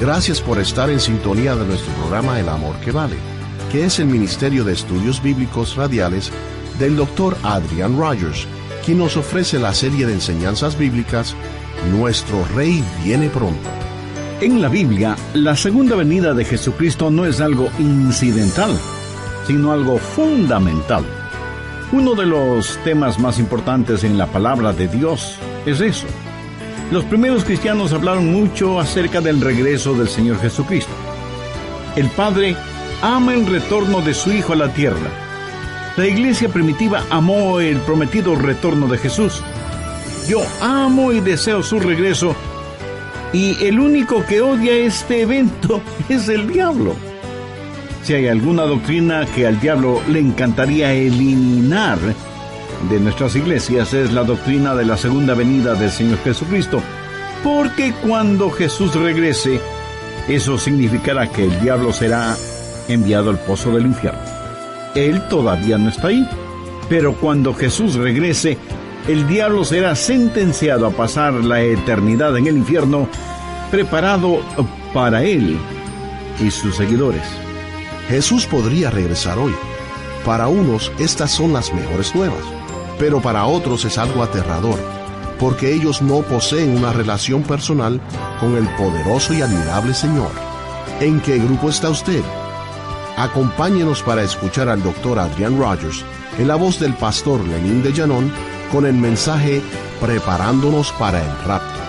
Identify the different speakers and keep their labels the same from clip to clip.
Speaker 1: Gracias por estar en sintonía de nuestro programa El Amor que Vale, que es el Ministerio de Estudios Bíblicos Radiales del Dr. Adrian Rogers, quien nos ofrece la serie de enseñanzas bíblicas Nuestro Rey viene pronto.
Speaker 2: En la Biblia, la segunda venida de Jesucristo no es algo incidental, sino algo fundamental. Uno de los temas más importantes en la palabra de Dios es eso. Los primeros cristianos hablaron mucho acerca del regreso del Señor Jesucristo. El Padre ama el retorno de su Hijo a la tierra. La iglesia primitiva amó el prometido retorno de Jesús. Yo amo y deseo su regreso, y el único que odia este evento es el diablo. Si hay alguna doctrina que al diablo le encantaría eliminar de nuestras iglesias, es la doctrina de la segunda venida del Señor Jesucristo, porque cuando Jesús regrese, eso significará que el diablo será enviado al pozo del infierno. Él todavía no está ahí, pero cuando Jesús regrese, el diablo será sentenciado a pasar la eternidad en el infierno, preparado para él y sus seguidores.
Speaker 1: Jesús podría regresar hoy. Para unos, estas son las mejores nuevas, pero para otros es algo aterrador, porque ellos no poseen una relación personal con el poderoso y admirable Señor. ¿En qué grupo está usted? Acompáñenos para escuchar al Dr. Adrian Rogers, en la voz del pastor Lenín de Llanón, con el mensaje Preparándonos para el rapto.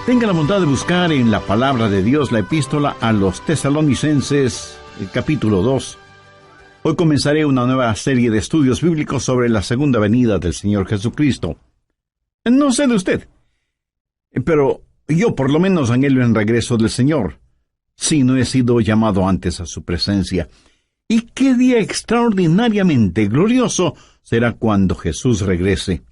Speaker 2: Tenga la bondad de buscar en la palabra de Dios la epístola a los Tesalonicenses, el capítulo 2. Hoy comenzaré una nueva serie de estudios bíblicos sobre la segunda venida del Señor Jesucristo. No sé de usted, pero yo por lo menos anhelo el regreso del Señor, si no he sido llamado antes a su presencia. Y qué día extraordinariamente glorioso será cuando Jesús regrese.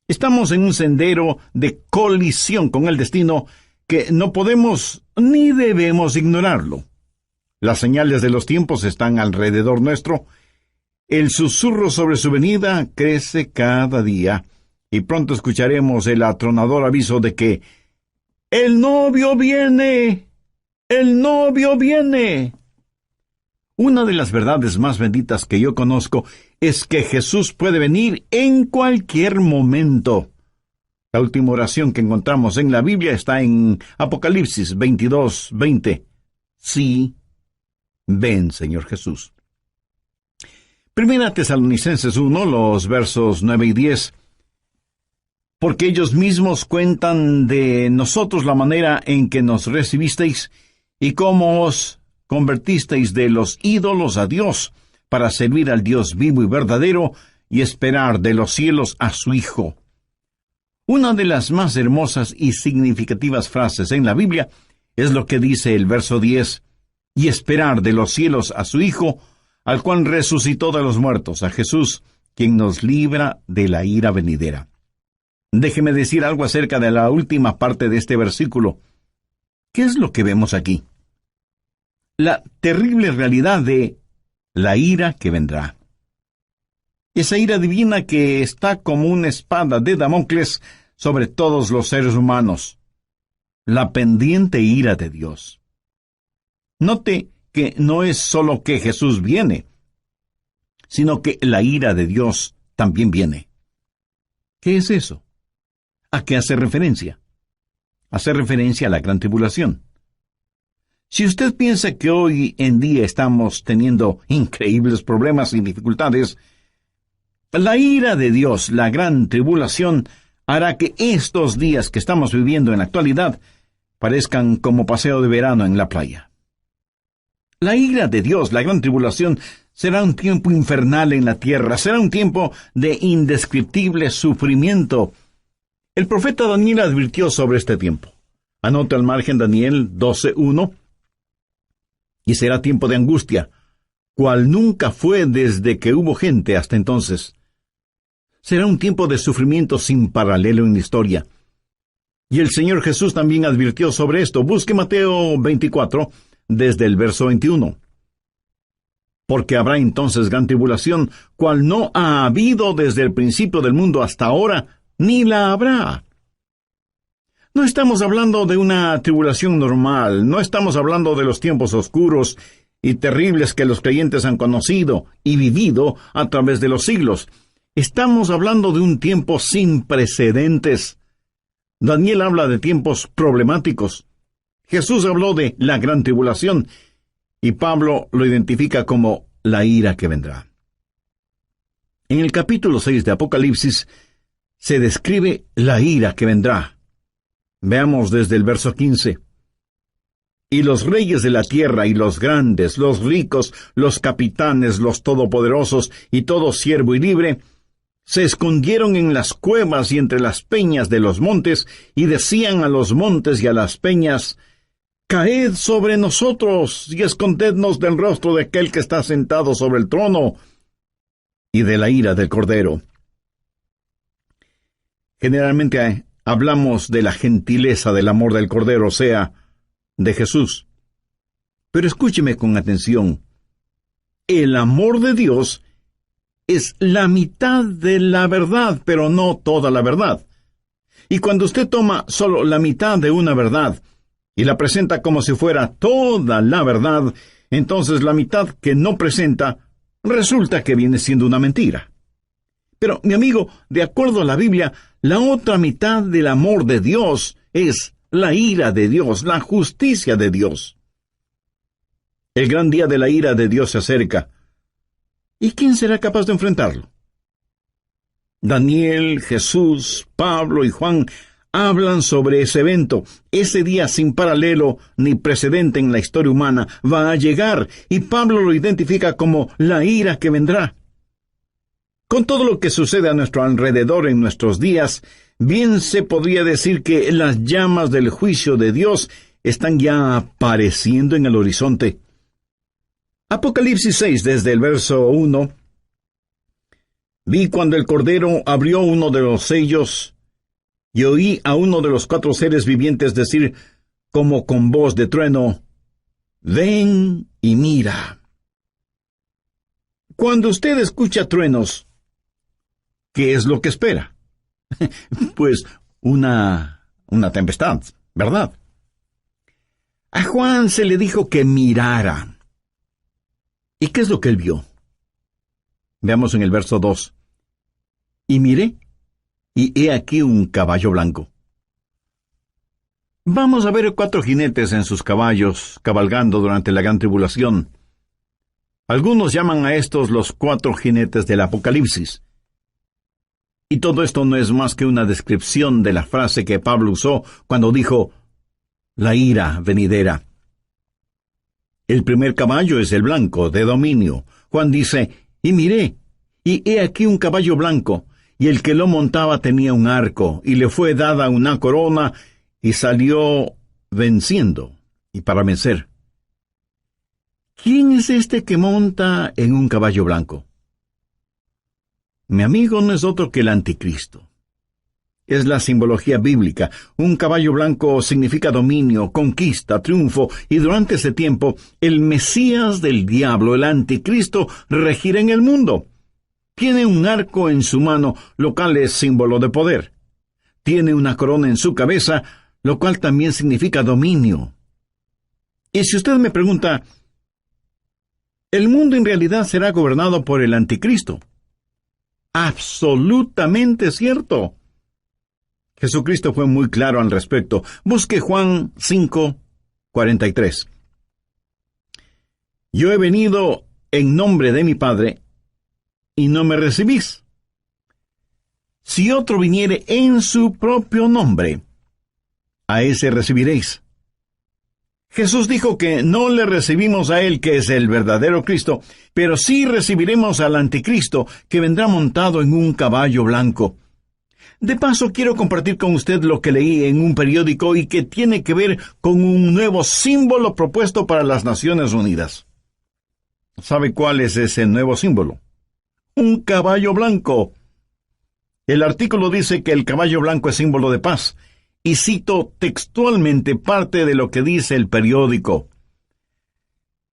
Speaker 2: Estamos en un sendero de colisión con el destino que no podemos ni debemos ignorarlo. Las señales de los tiempos están alrededor nuestro. El susurro sobre su venida crece cada día, y pronto escucharemos el atronador aviso de que ¡el novio viene! ¡El novio viene! Una de las verdades más benditas que yo conozco es que Jesús puede venir en cualquier momento. La última oración que encontramos en la Biblia está en Apocalipsis 22:20. Sí, ven, Señor Jesús. Primera Tesalonicenses 1, los versos 9 y 10. Porque ellos mismos cuentan de nosotros la manera en que nos recibisteis y cómo os convertisteis de los ídolos a Dios, para servir al Dios vivo y verdadero y esperar de los cielos a su Hijo. Una de las más hermosas y significativas frases en la Biblia es lo que dice el verso 10, y esperar de los cielos a su Hijo, al cual resucitó de los muertos, a Jesús, quien nos libra de la ira venidera. Déjeme decir algo acerca de la última parte de este versículo. ¿Qué es lo que vemos aquí? La terrible realidad de la ira que vendrá. Esa ira divina que está como una espada de Damocles sobre todos los seres humanos. La pendiente ira de Dios. Note que no es solo que Jesús viene, sino que la ira de Dios también viene. ¿Qué es eso? ¿A qué hace referencia? Hace referencia a la gran tribulación. Si usted piensa que hoy en día estamos teniendo increíbles problemas y dificultades, la ira de Dios, la gran tribulación, hará que estos días que estamos viviendo en la actualidad parezcan como paseo de verano en la playa. La ira de Dios, la gran tribulación, será un tiempo infernal en la tierra, será un tiempo de indescriptible sufrimiento. El profeta Daniel advirtió sobre este tiempo. Anota al margen Daniel 12:1. Y será tiempo de angustia, cual nunca fue desde que hubo gente hasta entonces. Será un tiempo de sufrimiento sin paralelo en la historia. Y el Señor Jesús también advirtió sobre esto. Busque Mateo 24, desde el verso 21. Porque habrá entonces gran tribulación, cual no ha habido desde el principio del mundo hasta ahora, ni la habrá. No estamos hablando de una tribulación normal, no estamos hablando de los tiempos oscuros y terribles que los creyentes han conocido y vivido a través de los siglos. Estamos hablando de un tiempo sin precedentes. Daniel habla de tiempos problemáticos. Jesús habló de la gran tribulación y Pablo lo identifica como la ira que vendrá. En el capítulo 6 de Apocalipsis se describe la ira que vendrá. Veamos desde el verso 15. Y los reyes de la tierra y los grandes, los ricos, los capitanes, los todopoderosos y todo siervo y libre, se escondieron en las cuevas y entre las peñas de los montes, y decían a los montes y a las peñas: Caed sobre nosotros, y escondednos del rostro de aquel que está sentado sobre el trono, y de la ira del Cordero. Generalmente hablamos de la gentileza del amor del Cordero, o sea, de Jesús. Pero escúcheme con atención. El amor de Dios es la mitad de la verdad, pero no toda la verdad. Y cuando usted toma solo la mitad de una verdad y la presenta como si fuera toda la verdad, entonces la mitad que no presenta resulta que viene siendo una mentira. Pero, mi amigo, de acuerdo a la Biblia, la otra mitad del amor de Dios es la ira de Dios, la justicia de Dios. El gran día de la ira de Dios se acerca. ¿Y quién será capaz de enfrentarlo? Daniel, Jesús, Pablo y Juan hablan sobre ese evento. Ese día sin paralelo ni precedente en la historia humana va a llegar, y Pablo lo identifica como la ira que vendrá. Con todo lo que sucede a nuestro alrededor en nuestros días, bien se podría decir que las llamas del juicio de Dios están ya apareciendo en el horizonte. Apocalipsis 6, desde el verso 1. Vi cuando el Cordero abrió uno de los sellos, y oí a uno de los 4 seres vivientes decir, como con voz de trueno: Ven y mira. Cuando usted escucha truenos, ¿qué es lo que espera? Pues una tempestad, ¿verdad? A Juan se le dijo que mirara. ¿Y qué es lo que él vio? Veamos en el verso 2. Y miré, y he aquí un caballo blanco. Vamos a ver 4 jinetes en sus caballos, cabalgando durante la gran tribulación. Algunos llaman a estos los 4 jinetes del Apocalipsis. Y todo esto no es más que una descripción de la frase que Pablo usó cuando dijo, la ira venidera. El primer caballo es el blanco, de dominio. Juan dice, y miré, y he aquí un caballo blanco, y el que lo montaba tenía un arco, y le fue dada una corona, y salió venciendo, y para vencer. ¿Quién es este que monta en un caballo blanco? Mi amigo, no es otro que el anticristo. Es la simbología bíblica. Un caballo blanco significa dominio, conquista, triunfo, y durante ese tiempo, el Mesías del diablo, el anticristo, regirá en el mundo. Tiene un arco en su mano, lo cual es símbolo de poder. Tiene una corona en su cabeza, lo cual también significa dominio. Y si usted me pregunta, ¿el mundo en realidad será gobernado por el anticristo? Absolutamente cierto. Jesucristo fue muy claro al respecto. Busque Juan 5:43. Yo he venido en nombre de mi Padre, y no me recibís. Si otro viniere en su propio nombre, a ese recibiréis. Jesús dijo que no le recibimos a él, que es el verdadero Cristo, pero sí recibiremos al anticristo, que vendrá montado en un caballo blanco. De paso, quiero compartir con usted lo que leí en un periódico y que tiene que ver con un nuevo símbolo propuesto para las Naciones Unidas. ¿Sabe cuál es ese nuevo símbolo? Un caballo blanco. El artículo dice que el caballo blanco es símbolo de paz, y cito textualmente parte de lo que dice el periódico.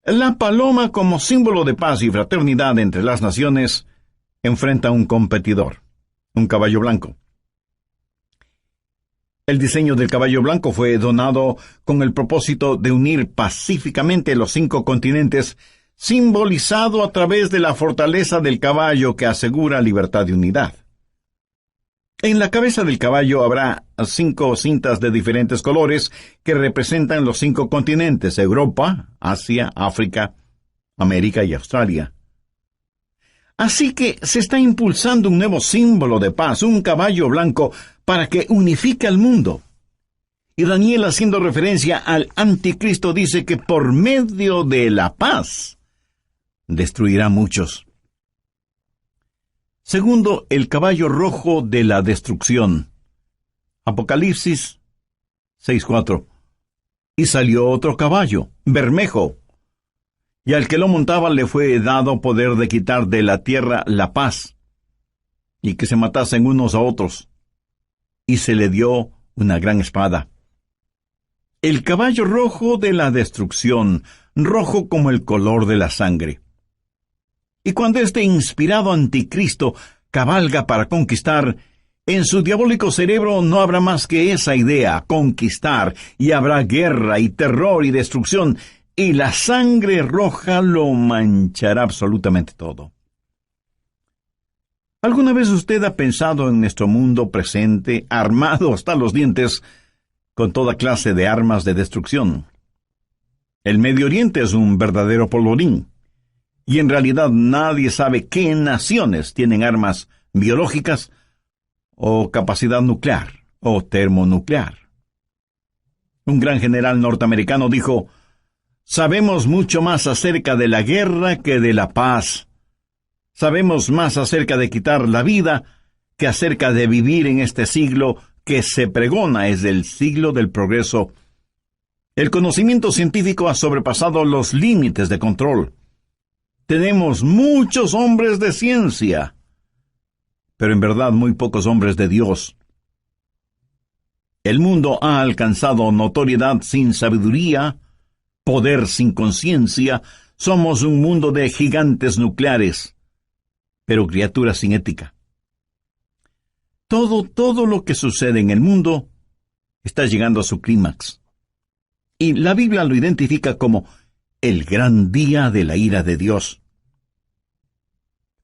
Speaker 2: La paloma, como símbolo de paz y fraternidad entre las naciones, enfrenta a un competidor, un caballo blanco. El diseño del caballo blanco fue donado con el propósito de unir pacíficamente los 5 continentes, simbolizado a través de la fortaleza del caballo que asegura libertad y unidad. En la cabeza del caballo habrá 5 cintas de diferentes colores que representan los 5 continentes: Europa, Asia, África, América y Australia. Así que se está impulsando un nuevo símbolo de paz, un caballo blanco, para que unifique al mundo. Y Daniel, haciendo referencia al anticristo, dice que por medio de la paz destruirá muchos. Segundo, el caballo rojo de la destrucción. Apocalipsis 6:4. Y salió otro caballo, bermejo, y al que lo montaba le fue dado poder de quitar de la tierra la paz, y que se matasen unos a otros, y se le dio una gran espada. El caballo rojo de la destrucción, rojo como el color de la sangre. Y cuando este inspirado anticristo cabalga para conquistar, en su diabólico cerebro no habrá más que esa idea: conquistar, y habrá guerra y terror y destrucción, y la sangre roja lo manchará absolutamente todo. ¿Alguna vez usted ha pensado en nuestro mundo presente, armado hasta los dientes, con toda clase de armas de destrucción? El Medio Oriente es un verdadero polvorín, y en realidad nadie sabe qué naciones tienen armas biológicas, o capacidad nuclear, o termonuclear. Un gran general norteamericano dijo: sabemos mucho más acerca de la guerra que de la paz. Sabemos más acerca de quitar la vida que acerca de vivir en este siglo que se pregona es el siglo del progreso. El conocimiento científico ha sobrepasado los límites de control. Tenemos muchos hombres de ciencia, pero en verdad muy pocos hombres de Dios. El mundo ha alcanzado notoriedad sin sabiduría, poder sin conciencia. Somos un mundo de gigantes nucleares, pero criaturas sin ética. Todo lo que sucede en el mundo está llegando a su clímax. Y la Biblia lo identifica como el gran día de la ira de Dios.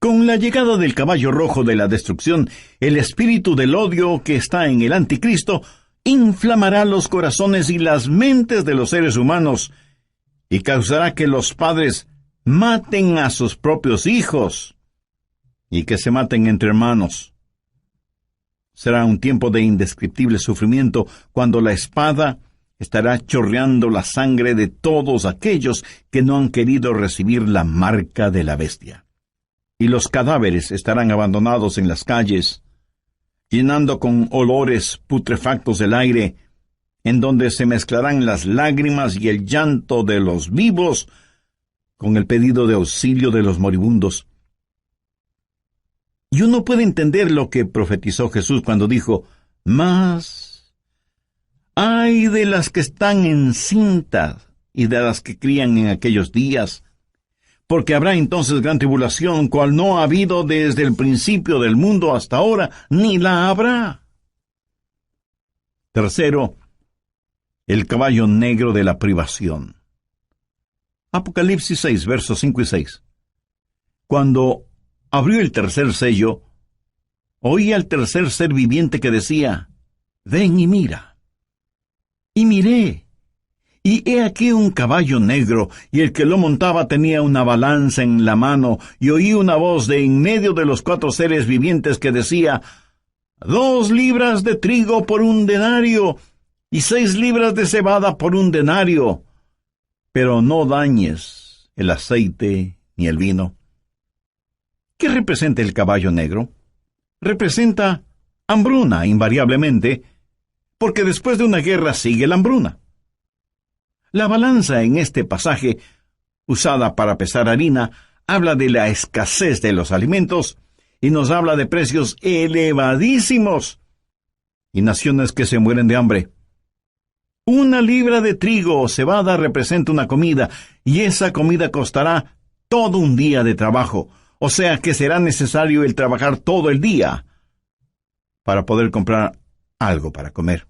Speaker 2: Con la llegada del caballo rojo de la destrucción, el espíritu del odio que está en el anticristo inflamará los corazones y las mentes de los seres humanos, y causará que los padres maten a sus propios hijos, y que se maten entre hermanos. Será un tiempo de indescriptible sufrimiento, cuando la espada estará chorreando la sangre de todos aquellos que no han querido recibir la marca de la bestia. Y los cadáveres estarán abandonados en las calles, llenando con olores putrefactos el aire, en donde se mezclarán las lágrimas y el llanto de los vivos con el pedido de auxilio de los moribundos. Y uno puede entender lo que profetizó Jesús cuando dijo: mas ay de las que están encintas y de las que crían en aquellos días, porque habrá entonces gran tribulación, cual no ha habido desde el principio del mundo hasta ahora, ni la habrá. Tercero, el caballo negro de la privación. Apocalipsis 6, versos 5 y 6. Cuando abrió el tercer sello, oí al tercer ser viviente que decía: ven y mira. Y miré, y he aquí un caballo negro, y el que lo montaba tenía una balanza en la mano, y oí una voz de en medio de los 4 seres vivientes que decía: 2 libras de trigo por 1 denario, y 6 libras de cebada por 1 denario, pero no dañes el aceite ni el vino. ¿Qué representa el caballo negro? Representa hambruna, invariablemente, porque después de una guerra sigue la hambruna. La balanza en este pasaje, usada para pesar harina, habla de la escasez de los alimentos y nos habla de precios elevadísimos y naciones que se mueren de hambre. 1 libra de trigo o cebada representa una comida, y esa comida costará todo un día de trabajo, o sea que será necesario el trabajar todo el día para poder comprar algo para comer.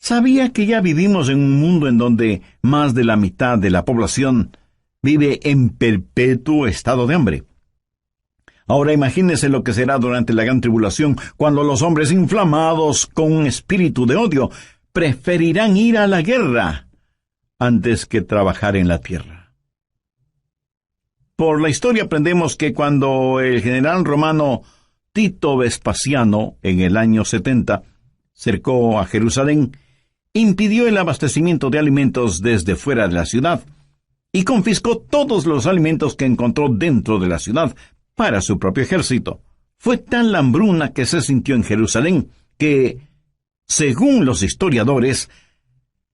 Speaker 2: ¿Sabía que ya vivimos en un mundo en donde más de la mitad de la población vive en perpetuo estado de hambre? Ahora imagínese lo que será durante la gran tribulación, cuando los hombres inflamados con un espíritu de odio preferirán ir a la guerra antes que trabajar en la tierra. Por la historia aprendemos que cuando el general romano Tito Vespasiano, en el año 70, cercó a Jerusalén, impidió el abastecimiento de alimentos desde fuera de la ciudad y confiscó todos los alimentos que encontró dentro de la ciudad para su propio ejército. Fue tal la hambruna que se sintió en Jerusalén que, según los historiadores,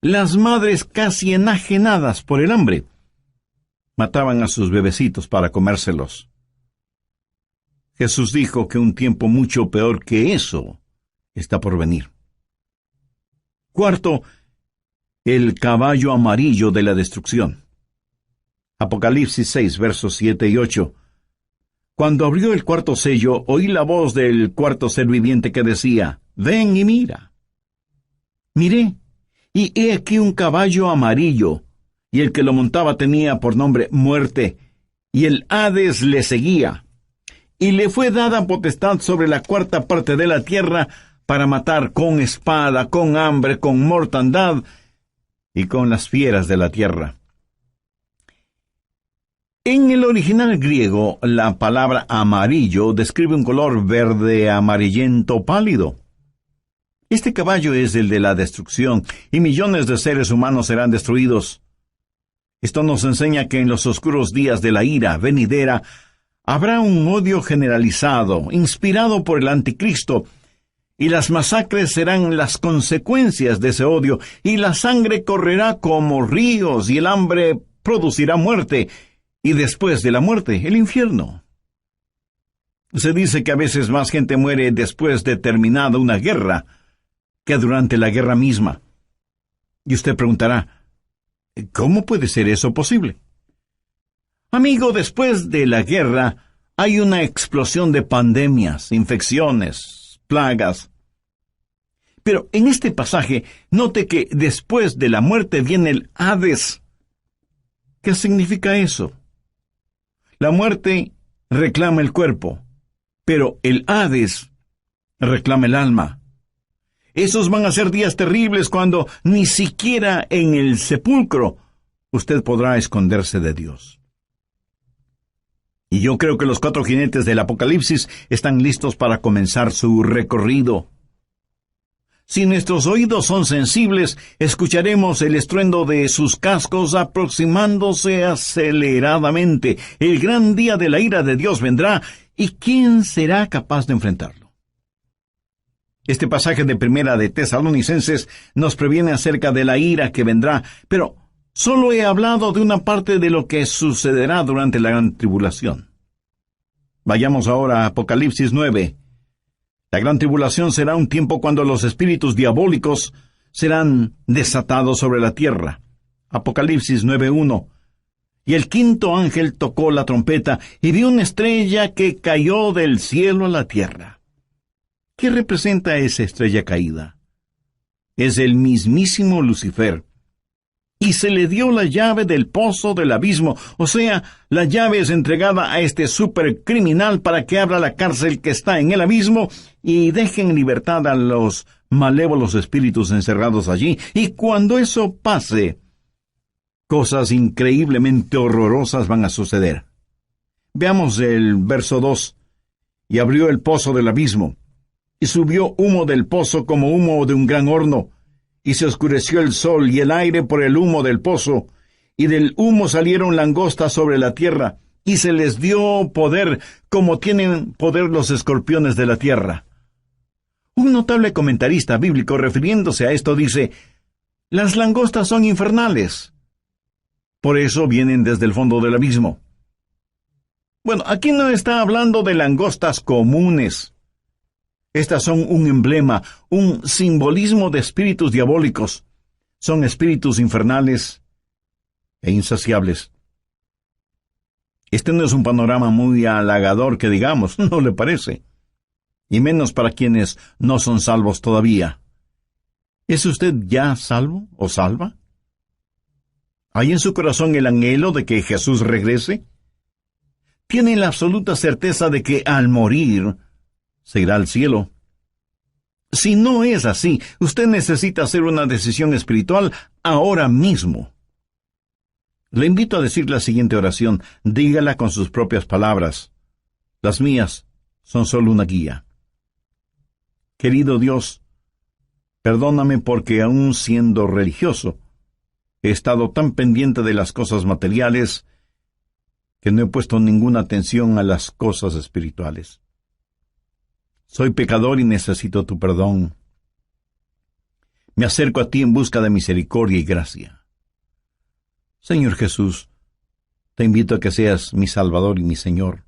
Speaker 2: las madres casi enajenadas por el hambre mataban a sus bebecitos para comérselos. Jesús dijo que un tiempo mucho peor que eso está por venir. Cuarto, el caballo amarillo de la destrucción. Apocalipsis 6, versos 7 y 8. Cuando abrió el cuarto sello, oí la voz del cuarto ser viviente que decía: «Ven y mira». Miré, y he aquí un caballo amarillo, y el que lo montaba tenía por nombre Muerte, y el Hades le seguía. Y le fue dada potestad sobre la cuarta parte de la tierra para matar con espada, con hambre, con mortandad y con las fieras de la tierra. En el original griego, la palabra amarillo describe un color verde amarillento pálido. Este caballo es el de la destrucción, y millones de seres humanos serán destruidos. Esto nos enseña que en los oscuros días de la ira venidera habrá un odio generalizado, inspirado por el anticristo, y las masacres serán las consecuencias de ese odio, y la sangre correrá como ríos, y el hambre producirá muerte, y después de la muerte, el infierno. Se dice que a veces más gente muere después de terminada una guerra que durante la guerra misma. Y usted preguntará, ¿cómo puede ser eso posible? Amigo, después de la guerra hay una explosión de pandemias, infecciones, plagas. Pero en este pasaje, note que después de la muerte viene el Hades. ¿Qué significa eso? La muerte reclama el cuerpo, pero el Hades reclama el alma. Esos van a ser días terribles cuando ni siquiera en el sepulcro usted podrá esconderse de Dios. Y yo creo que los 4 jinetes del Apocalipsis están listos para comenzar su recorrido. Si nuestros oídos son sensibles, escucharemos el estruendo de sus cascos aproximándose aceleradamente. El gran día de la ira de Dios vendrá, ¿y quién será capaz de enfrentarlo? Este pasaje de Primera de Tesalonicenses nos previene acerca de la ira que vendrá, pero solo he hablado de una parte de lo que sucederá durante la gran tribulación. Vayamos ahora a Apocalipsis 9. La gran tribulación será un tiempo cuando los espíritus diabólicos serán desatados sobre la tierra. Apocalipsis 9:1. Y el quinto ángel tocó la trompeta, y vi una estrella que cayó del cielo a la tierra. ¿Qué representa esa estrella caída? Es el mismísimo Lucifer. Y se le dio la llave del pozo del abismo, o sea, la llave es entregada a este supercriminal para que abra la cárcel que está en el abismo y deje en libertad a los malévolos espíritus encerrados allí. Y cuando eso pase, cosas increíblemente horrorosas van a suceder. Veamos el verso 2. Y abrió el pozo del abismo, y subió humo del pozo como humo de un gran horno, y se oscureció el sol y el aire por el humo del pozo, y del humo salieron langostas sobre la tierra, y se les dio poder como tienen poder los escorpiones de la tierra. Un notable comentarista bíblico refiriéndose a esto dice: las langostas son infernales. Por eso vienen desde el fondo del abismo. Bueno, aquí no está hablando de langostas comunes. Estas son un emblema, un simbolismo de espíritus diabólicos. Son espíritus infernales e insaciables. Este no es un panorama muy halagador que digamos, ¿no le parece? Y menos para quienes no son salvos todavía. ¿Es usted ya salvo o salva? ¿Hay en su corazón el anhelo de que Jesús regrese? ¿Tiene la absoluta certeza de que al morir se irá al cielo? Si no es así, usted necesita hacer una decisión espiritual ahora mismo. Le invito a decir la siguiente oración. Dígala con sus propias palabras. Las mías son solo una guía. Querido Dios, perdóname porque aún siendo religioso, he estado tan pendiente de las cosas materiales que no he puesto ninguna atención a las cosas espirituales. Soy pecador y necesito tu perdón. Me acerco a ti en busca de misericordia y gracia. Señor Jesús, te invito a que seas mi Salvador y mi Señor.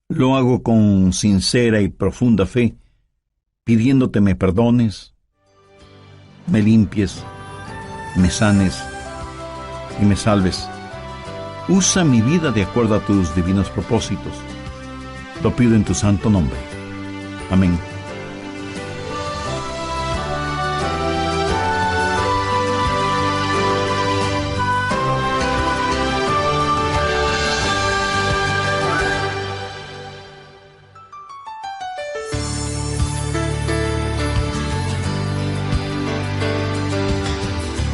Speaker 2: Lo hago con sincera y profunda fe, pidiéndote me perdones, me limpies, me sanes y me salves. Usa mi vida de acuerdo a tus divinos propósitos. Lo pido en tu santo nombre. Amén.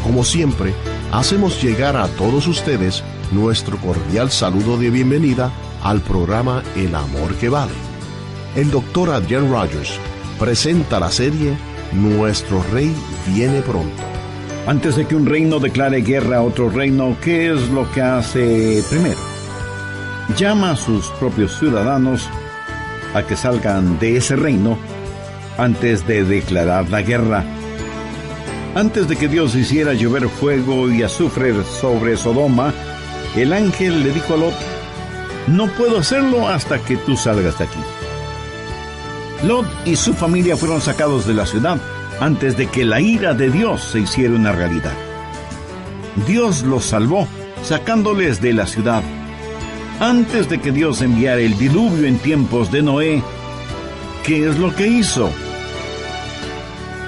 Speaker 1: Como siempre, hacemos llegar a todos ustedes nuestro cordial saludo de bienvenida al programa El Amor que Vale. El Dr. Adrian Rogers presenta la serie Nuestro Rey viene pronto.
Speaker 2: Antes de que un reino declare guerra a otro reino, ¿qué es lo que hace primero? Llama a sus propios ciudadanos a que salgan de ese reino antes de declarar la guerra. Antes de que Dios hiciera llover fuego y azufre sobre Sodoma, el ángel le dijo a Lot: no puedo hacerlo hasta que tú salgas de aquí. Lot y su familia fueron sacados de la ciudad antes de que la ira de Dios se hiciera una realidad. Dios los salvó, sacándoles de la ciudad. Antes de que Dios enviara el diluvio en tiempos de Noé, ¿qué es lo que hizo?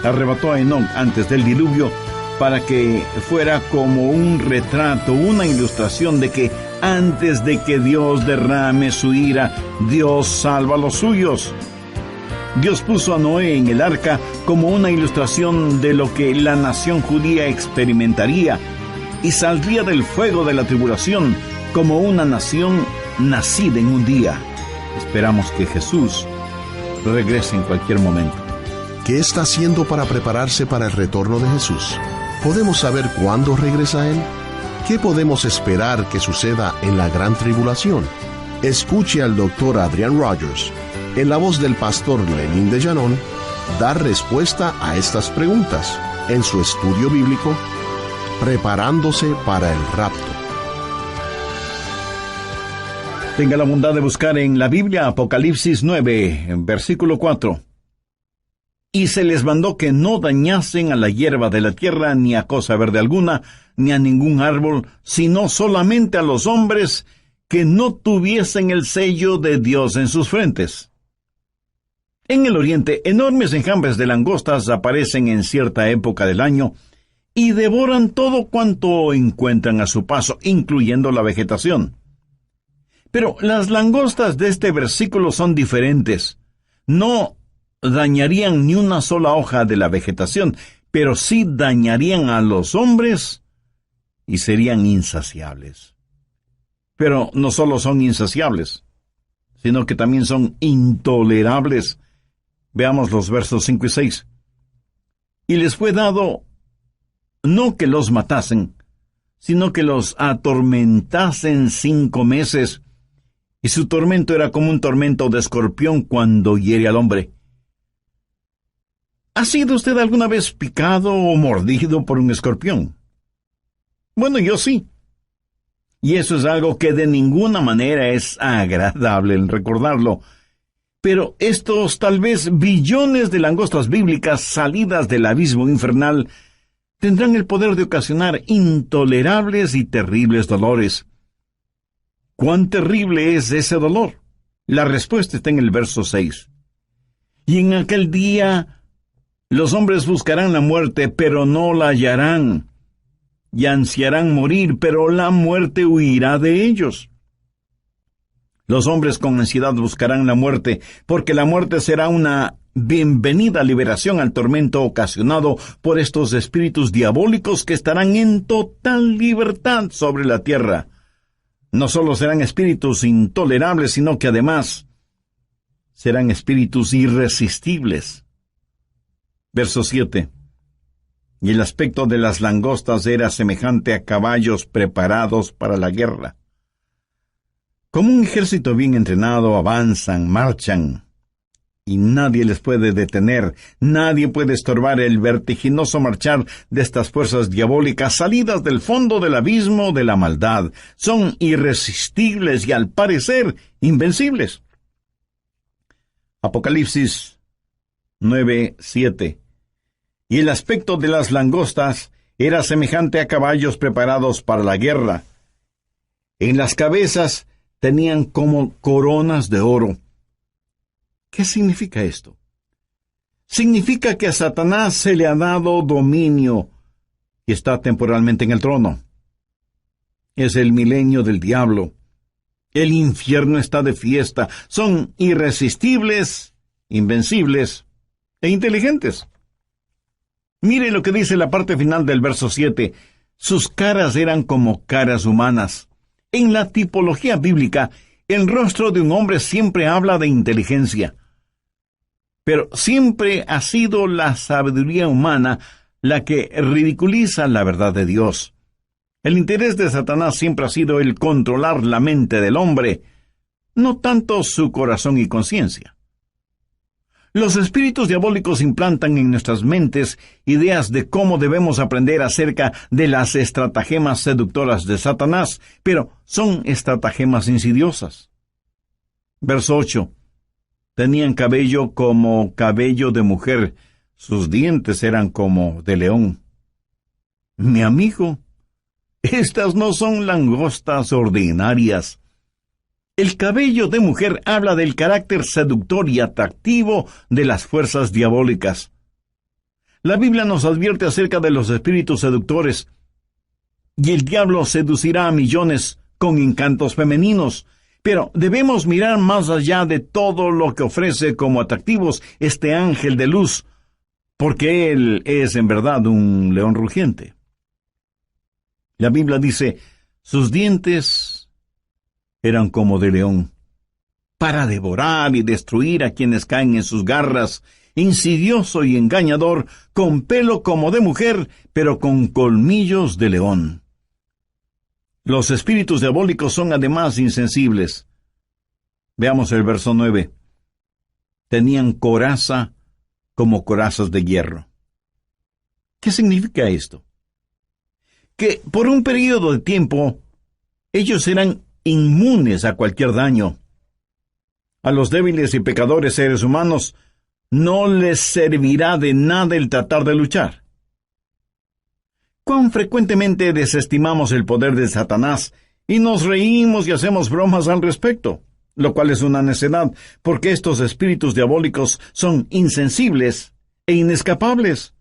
Speaker 2: Arrebató a Enoc antes del diluvio para que fuera como un retrato, una ilustración de que antes de que Dios derrame su ira, Dios salva a los suyos. Dios puso a Noé en el arca como una ilustración de lo que la nación judía experimentaría y saldría del fuego de la tribulación como una nación nacida en un día. Esperamos que Jesús regrese en cualquier momento.
Speaker 1: ¿Qué está haciendo para prepararse para el retorno de Jesús? ¿Podemos saber cuándo regresa Él? ¿Qué podemos esperar que suceda en la gran tribulación? Escuche al Dr. Adrian Rogers, en la voz del pastor Lenín de Llanón, dar respuesta a estas preguntas en su estudio bíblico, Preparándose para el Rapto.
Speaker 2: Tenga la bondad de buscar en la Biblia Apocalipsis 9, en versículo 4. Y se les mandó que no dañasen a la hierba de la tierra, ni a cosa verde alguna, ni a ningún árbol, sino solamente a los hombres que no tuviesen el sello de Dios en sus frentes. En el oriente, enormes enjambres de langostas aparecen en cierta época del año y devoran todo cuanto encuentran a su paso, incluyendo la vegetación. Pero las langostas de este versículo son diferentes. No dañarían ni una sola hoja de la vegetación, pero sí dañarían a los hombres y serían insaciables. Pero no solo son insaciables, sino que también son intolerables. Veamos los versos 5 y 6. Y les fue dado no que los matasen, sino que los atormentasen 5 meses, y su tormento era como un tormento de escorpión cuando hiere al hombre. ¿Ha sido usted alguna vez picado o mordido por un escorpión? Bueno, yo sí. Y eso es algo que de ninguna manera es agradable en recordarlo. Pero estos tal vez billones de langostas bíblicas salidas del abismo infernal tendrán el poder de ocasionar intolerables y terribles dolores. ¿Cuán terrible es ese dolor? La respuesta está en el verso 6. Y en aquel día Los hombres buscarán la muerte, pero no la hallarán, y ansiarán morir, pero la muerte huirá de ellos. Los hombres con ansiedad buscarán la muerte, porque la muerte será una bienvenida liberación al tormento ocasionado por estos espíritus diabólicos que estarán en total libertad sobre la tierra. No solo serán espíritus intolerables, sino que además serán espíritus irresistibles. Verso 7. Y el aspecto de las langostas era semejante a caballos preparados para la guerra. Como un ejército bien entrenado, avanzan, marchan, y nadie les puede detener, nadie puede estorbar el vertiginoso marchar de estas fuerzas diabólicas salidas del fondo del abismo de la maldad. Son irresistibles y al parecer invencibles. Apocalipsis 9:7. Y el aspecto de las langostas era semejante a caballos preparados para la guerra. En las cabezas tenían como coronas de oro. ¿Qué significa esto? Significa que a Satanás se le ha dado dominio y está temporalmente en el trono. Es el milenio del diablo. El infierno está de fiesta. Son irresistibles, invencibles e inteligentes. Mire lo que dice la parte final del verso 7. Sus caras eran como caras humanas. En la tipología bíblica, el rostro de un hombre siempre habla de inteligencia. Pero siempre ha sido la sabiduría humana la que ridiculiza la verdad de Dios. El interés de Satanás siempre ha sido el controlar la mente del hombre, no tanto su corazón y conciencia. Los espíritus diabólicos implantan en nuestras mentes ideas de cómo debemos aprender acerca de las estratagemas seductoras de Satanás, pero son estratagemas insidiosas. Verso 8. Tenían cabello como cabello de mujer, sus dientes eran como de león. Mi amigo, estas no son langostas ordinarias. El cabello de mujer habla del carácter seductor y atractivo de las fuerzas diabólicas. La Biblia nos advierte acerca de los espíritus seductores, y el diablo seducirá a millones con encantos femeninos, pero debemos mirar más allá de todo lo que ofrece como atractivos este ángel de luz, porque él es en verdad un león rugiente. La Biblia dice, sus dientes eran como de león, para devorar y destruir a quienes caen en sus garras, insidioso y engañador, con pelo como de mujer, pero con colmillos de león. Los espíritus diabólicos son además insensibles. Veamos el verso 9. Tenían coraza como corazas de hierro. ¿Qué significa esto? Que por un periodo de tiempo, ellos eran inmunes a cualquier daño. A los débiles y pecadores seres humanos no les servirá de nada el tratar de luchar. ¿Cuán frecuentemente desestimamos el poder de Satanás y nos reímos y hacemos bromas al respecto? Lo cual es una necedad, porque estos espíritus diabólicos son insensibles e inescapables.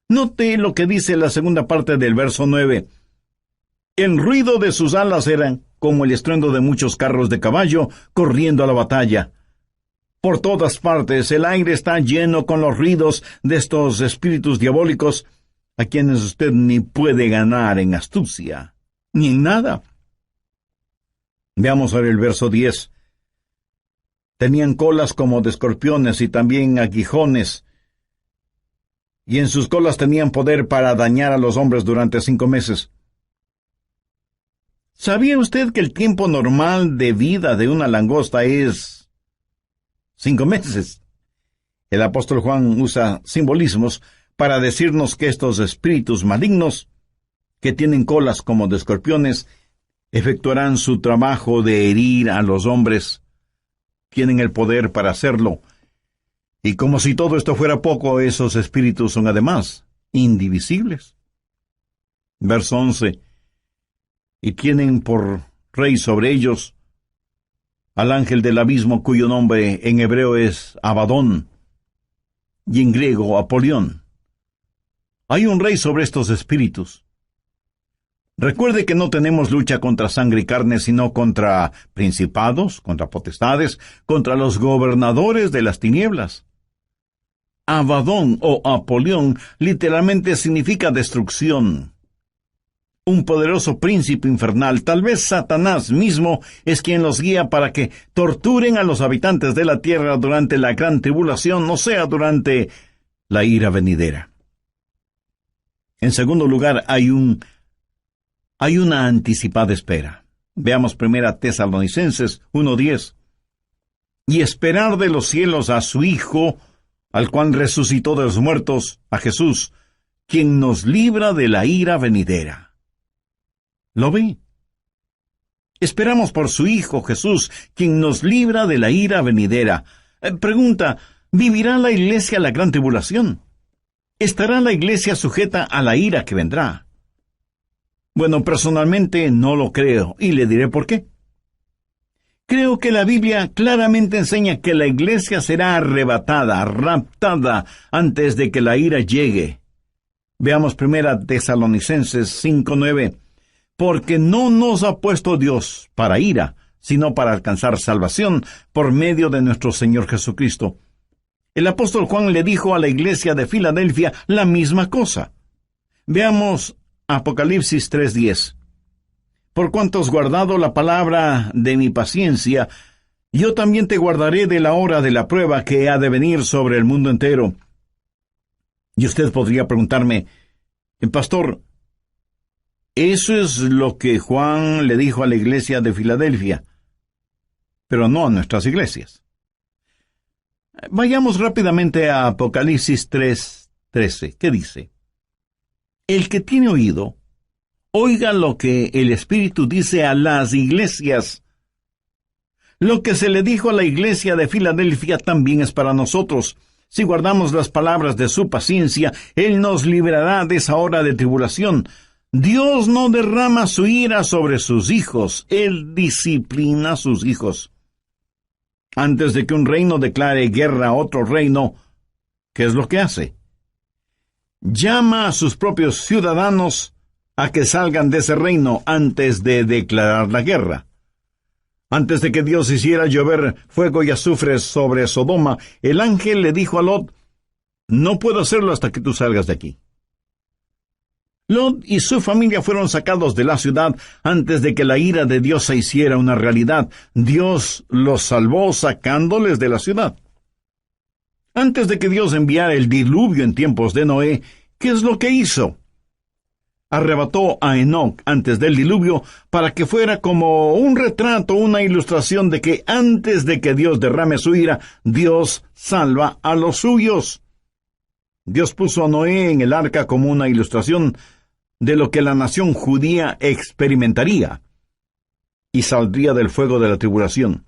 Speaker 2: Note lo que dice la segunda parte del verso 9. El ruido de sus alas era como el estruendo de muchos carros de caballo corriendo a la batalla. Por todas partes el aire está lleno con los ruidos de estos espíritus diabólicos, a quienes usted ni puede ganar en astucia, ni en nada. Veamos ahora el verso 10. Tenían colas como de escorpiones y también aguijones, y en sus colas tenían poder para dañar a los hombres durante 5 meses. ¿Sabía usted que el tiempo normal de vida de una langosta es 5 meses? El apóstol Juan usa simbolismos para decirnos que estos espíritus malignos, que tienen colas como de escorpiones, efectuarán su trabajo de herir a los hombres. Tienen el poder para hacerlo. Y como si todo esto fuera poco, esos espíritus son además indivisibles. Verso 11. Y tienen por rey sobre ellos al ángel del abismo, cuyo nombre en hebreo es Abadón, y en griego Apolión. Hay un rey sobre estos espíritus. Recuerde que no tenemos lucha contra sangre y carne, sino contra principados, contra potestades, contra los gobernadores de las tinieblas. Abadón o Apolión literalmente significa destrucción. Un poderoso príncipe infernal, tal vez Satanás mismo, es quien los guía para que torturen a los habitantes de la tierra durante la gran tribulación, o sea, durante la ira venidera. En segundo lugar, hay una anticipada espera. Veamos 1 Tesalonicenses 1:10. Y esperar de los cielos a su Hijo, al cual resucitó de los muertos, a Jesús, quien nos libra de la ira venidera. ¿Lo ve? Esperamos por su Hijo Jesús, quien nos libra de la ira venidera. Pregunta, ¿vivirá la iglesia la gran tribulación? ¿Estará la iglesia sujeta a la ira que vendrá? Bueno, personalmente no lo creo, y le diré por qué. Creo que la Biblia claramente enseña que la iglesia será arrebatada, raptada, antes de que la ira llegue. Veamos 1 Tesalonicenses 5:9. Porque no nos ha puesto Dios para ira, sino para alcanzar salvación por medio de nuestro Señor Jesucristo. El apóstol Juan le dijo a la iglesia de Filadelfia la misma cosa. Veamos Apocalipsis 3:10. Por cuanto has guardado la palabra de mi paciencia, yo también te guardaré de la hora de la prueba que ha de venir sobre el mundo entero. Y usted podría preguntarme, pastor, eso es lo que Juan le dijo a la iglesia de Filadelfia, pero no a nuestras iglesias. Vayamos rápidamente a Apocalipsis 3:13. ¿Qué dice? El que tiene oído, oiga lo que el Espíritu dice a las iglesias. Lo que se le dijo a la iglesia de Filadelfia también es para nosotros. Si guardamos las palabras de su paciencia, Él nos librará de esa hora de tribulación. Dios no derrama su ira sobre sus hijos, Él disciplina a sus hijos. Antes de que un reino declare guerra a otro reino, ¿qué es lo que hace? Llama a sus propios ciudadanos a que salgan de ese reino antes de declarar la guerra. Antes de que Dios hiciera llover fuego y azufre sobre Sodoma, el ángel le dijo a Lot, no puedo hacerlo hasta que tú salgas de aquí. Lot y su familia fueron sacados de la ciudad antes de que la ira de Dios se hiciera una realidad. Dios los salvó sacándoles de la ciudad. Antes de que Dios enviara el diluvio en tiempos de Noé, ¿qué es lo que hizo? Arrebató a Enoc antes del diluvio para que fuera como un retrato, una ilustración de que antes de que Dios derrame su ira, Dios salva a los suyos. Dios puso a Noé en el arca como una ilustración de lo que la nación judía experimentaría y saldría del fuego de la tribulación.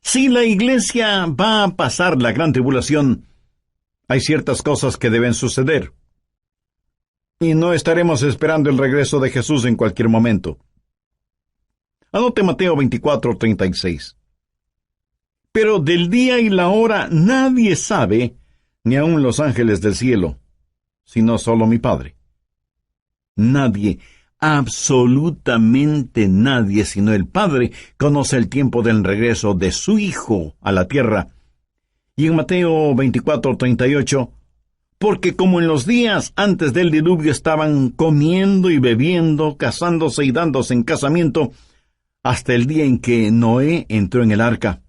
Speaker 2: Si la iglesia va a pasar la gran tribulación, hay ciertas cosas que deben suceder. Y no estaremos esperando el regreso de Jesús en cualquier momento. Anote Mateo 24:36. Pero del día y la hora nadie sabe, ni aun los ángeles del cielo, sino solo mi Padre. Nadie, absolutamente nadie, sino el Padre, conoce el tiempo del regreso de su Hijo a la tierra. Y en Mateo 24:38, porque como en los días antes del diluvio estaban comiendo y bebiendo, casándose y dándose en casamiento, hasta el día en que Noé entró en el arca.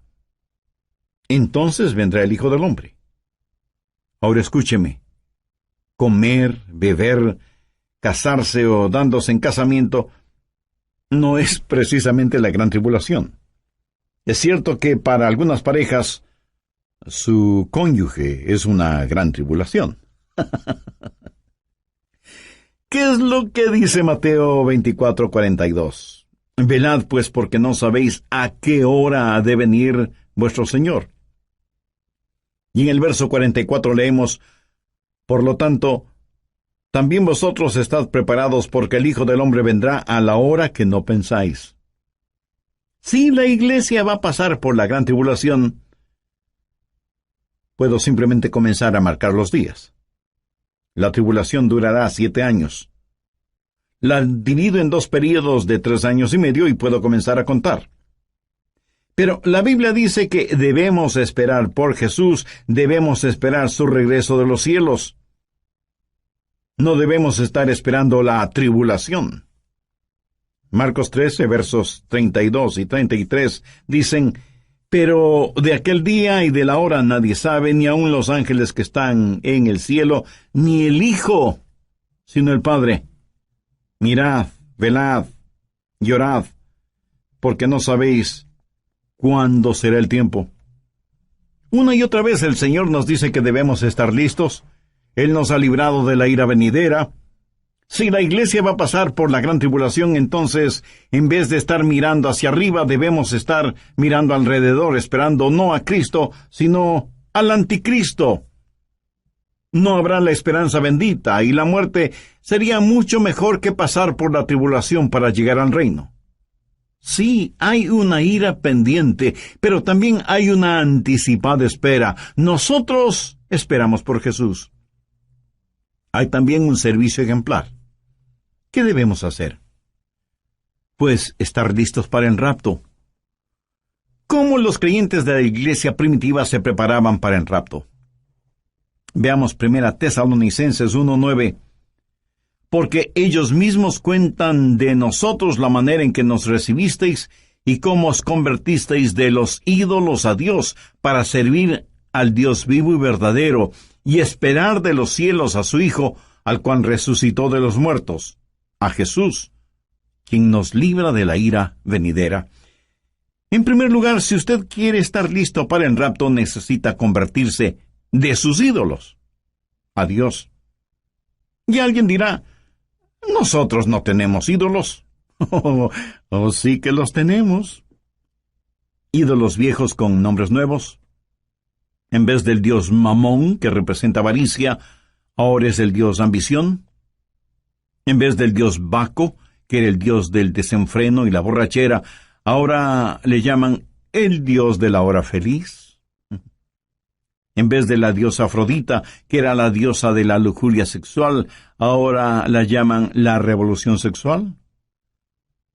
Speaker 2: Entonces vendrá el Hijo del Hombre. Ahora escúcheme. Comer, beber, casarse o dándose en casamiento no es precisamente la gran tribulación. Es cierto que para algunas parejas su cónyuge es una gran tribulación. ¿Qué es lo que dice Mateo 24:42? Velad pues porque no sabéis a qué hora ha de venir vuestro Señor. Y en el verso 44 leemos, por lo tanto, también vosotros estad preparados porque el Hijo del Hombre vendrá a la hora que no pensáis. Sí, la iglesia va a pasar por la gran tribulación. puedo simplemente comenzar a marcar los días. La tribulación durará 7 años. La divido en 2 períodos de 3 años y medio y puedo comenzar a contar. Pero la Biblia dice que debemos esperar por Jesús, debemos esperar su regreso de los cielos. No debemos estar esperando la tribulación. Marcos 13, versos 32 y 33 dicen: pero de aquel día y de la hora nadie sabe, ni aun los ángeles que están en el cielo, ni el Hijo, sino el Padre. Mirad, velad, llorad, porque no sabéis cuándo será el tiempo. Una y otra vez el Señor nos dice que debemos estar listos. Él nos ha librado de la ira venidera. Si la iglesia va a pasar por la gran tribulación, entonces, en vez de estar mirando hacia arriba, debemos estar mirando alrededor, esperando no a Cristo, sino al anticristo. No habrá la esperanza bendita, y la muerte sería mucho mejor que pasar por la tribulación para llegar al reino. Sí, hay una ira pendiente, pero también hay una anticipada espera. Nosotros esperamos por Jesús. Hay también un servicio ejemplar. ¿Qué debemos hacer? Pues estar listos para el rapto. ¿Cómo los creyentes de la iglesia primitiva se preparaban para el rapto? Veamos 1 Tesalonicenses 1:9. Porque ellos mismos cuentan de nosotros la manera en que nos recibisteis y cómo os convertisteis de los ídolos a Dios para servir al Dios vivo y verdadero y esperar de los cielos a su Hijo, al cual resucitó de los muertos, a Jesús, quien nos libra de la ira venidera. En primer lugar, si usted quiere estar listo para el rapto, necesita convertirse de sus ídolos a Dios. Y alguien dirá: nosotros no tenemos ídolos. Oh, sí que los tenemos. Ídolos viejos con nombres nuevos. En vez del dios Mamón, que representa avaricia, ahora es el dios ambición. En vez del dios Baco, que era el dios del desenfreno y la borrachera, ahora le llaman el dios de la hora feliz. En vez de la diosa Afrodita, que era la diosa de la lujuria sexual, ahora la llaman la revolución sexual.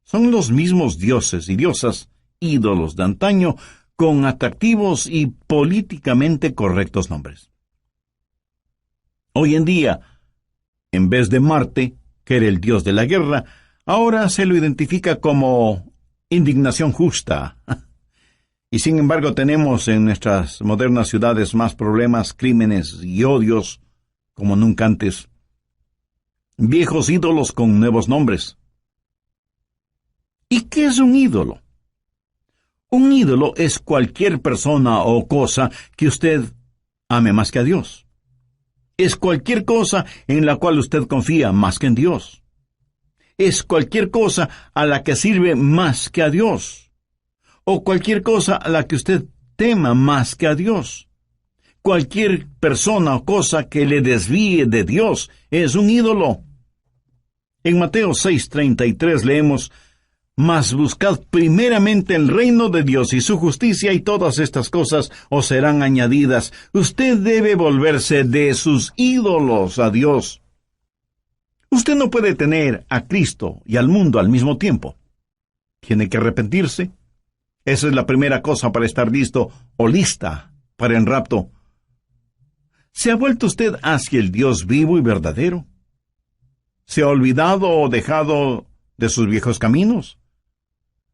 Speaker 2: Son los mismos dioses y diosas, ídolos de antaño, con atractivos y políticamente correctos nombres. Hoy en día, en vez de Marte, que era el dios de la guerra, ahora se lo identifica como indignación justa. Y sin embargo tenemos en nuestras modernas ciudades más problemas, crímenes y odios como nunca antes. Viejos ídolos con nuevos nombres. ¿Y qué es un ídolo? Un ídolo es cualquier persona o cosa que usted ame más que a Dios. Es cualquier cosa en la cual usted confía más que en Dios. Es cualquier cosa a la que sirve más que a Dios. O cualquier cosa a la que usted tema más que a Dios. Cualquier persona o cosa que le desvíe de Dios es un ídolo. En Mateo 6:33 leemos: mas buscad primeramente el reino de Dios y su justicia, y todas estas cosas os serán añadidas. Usted debe volverse de sus ídolos a Dios. Usted no puede tener a Cristo y al mundo al mismo tiempo. Tiene que arrepentirse. Esa es la primera cosa para estar listo o lista para el rapto. ¿Se ha vuelto usted hacia el Dios vivo y verdadero? ¿Se ha olvidado o dejado de sus viejos caminos?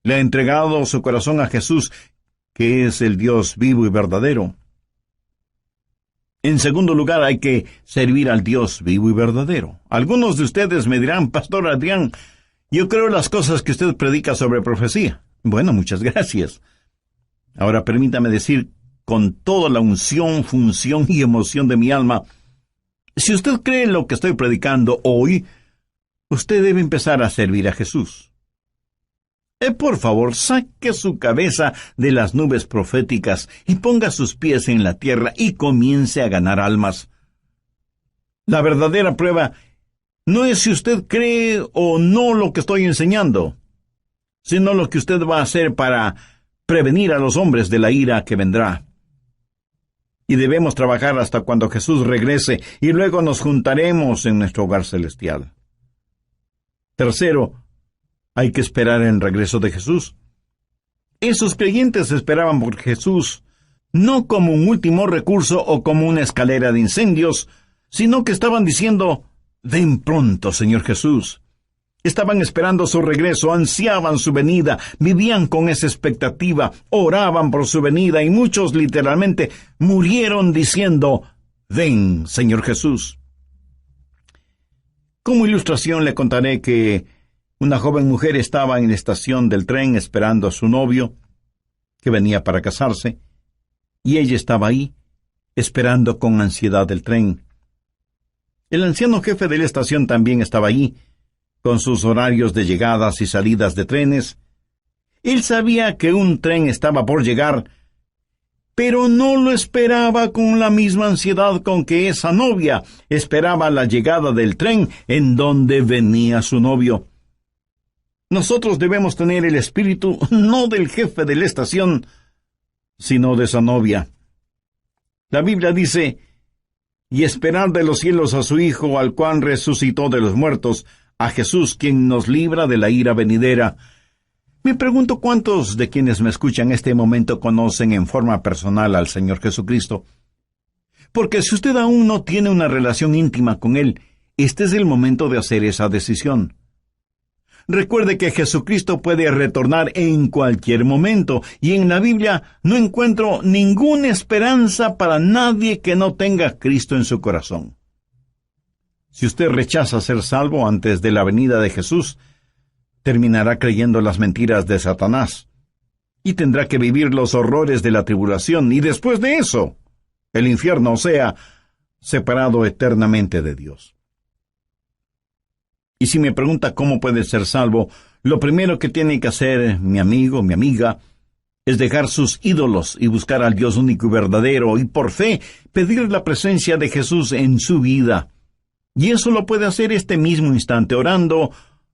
Speaker 2: ¿Le ha entregado su corazón a Jesús, que es el Dios vivo y verdadero? En segundo lugar, hay que servir al Dios vivo y verdadero. Algunos de ustedes me dirán: Pastor Adrián, yo creo las cosas que usted predica sobre profecía. Bueno, muchas gracias. Ahora permítame decir con toda la unción, función y emoción de mi alma: si usted cree en lo que estoy predicando hoy, usted debe empezar a servir a Jesús. Por favor, saque su cabeza de las nubes proféticas y ponga sus pies en la tierra y comience a ganar almas. La verdadera prueba no es si usted cree o no lo que estoy enseñando, sino lo que usted va a hacer para prevenir a los hombres de la ira que vendrá. y debemos trabajar hasta cuando Jesús regrese y luego nos juntaremos en nuestro hogar celestial. Tercero, hay que esperar el regreso de Jesús. Esos creyentes esperaban por Jesús no como un último recurso o como una escalera de incendios, sino que estaban diciendo: ven pronto, Señor Jesús. Estaban esperando su regreso, ansiaban su venida, vivían con esa expectativa, oraban por su venida y muchos literalmente murieron diciendo: ven, Señor Jesús. Como ilustración le contaré que una joven mujer estaba en la estación del tren esperando a su novio, que venía para casarse, y ella estaba ahí, esperando con ansiedad el tren. El anciano jefe de la estación también estaba allí, con sus horarios de llegadas y salidas de trenes. Él sabía que un tren estaba por llegar, pero no lo esperaba con la misma ansiedad con que esa novia esperaba la llegada del tren en donde venía su novio. Nosotros debemos tener el espíritu no del jefe de la estación, sino de esa novia. La Biblia dice: y esperar de los cielos a su Hijo, al cual resucitó de los muertos, a Jesús, quien nos libra de la ira venidera. Me pregunto cuántos de quienes me escuchan en este momento conocen en forma personal al Señor Jesucristo. Porque si usted aún no tiene una relación íntima con Él, este es el momento de hacer esa decisión. Recuerde que Jesucristo puede retornar en cualquier momento, y en la Biblia no encuentro ninguna esperanza para nadie que no tenga a Cristo en su corazón. Si usted rechaza ser salvo antes de la venida de Jesús, terminará creyendo las mentiras de Satanás, y tendrá que vivir los horrores de la tribulación, y después de eso, el infierno, o sea, separado eternamente de Dios. Y si me pregunta cómo puede ser salvo, lo primero que tiene que hacer mi amigo, mi amiga, es dejar sus ídolos y buscar al Dios único y verdadero, y por fe pedir la presencia de Jesús en su vida. Y eso lo puede hacer este mismo instante, orando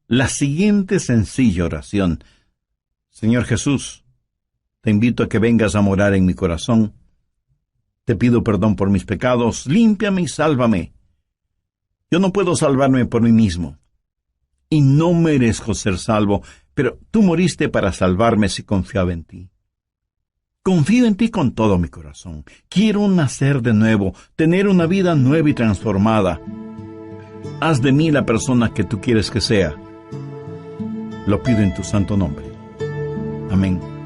Speaker 2: la siguiente sencilla oración: Señor Jesús, te invito a que vengas a morar en mi corazón. Te pido perdón por mis pecados, límpiame y sálvame. Yo no puedo salvarme por mí mismo, y no merezco ser salvo, pero tú moriste para salvarme si confiaba en ti. Confío en ti con todo mi corazón. Quiero nacer de nuevo, tener una vida nueva y transformada. Haz de mí la persona que tú quieres que sea. Lo pido en tu santo nombre. Amén.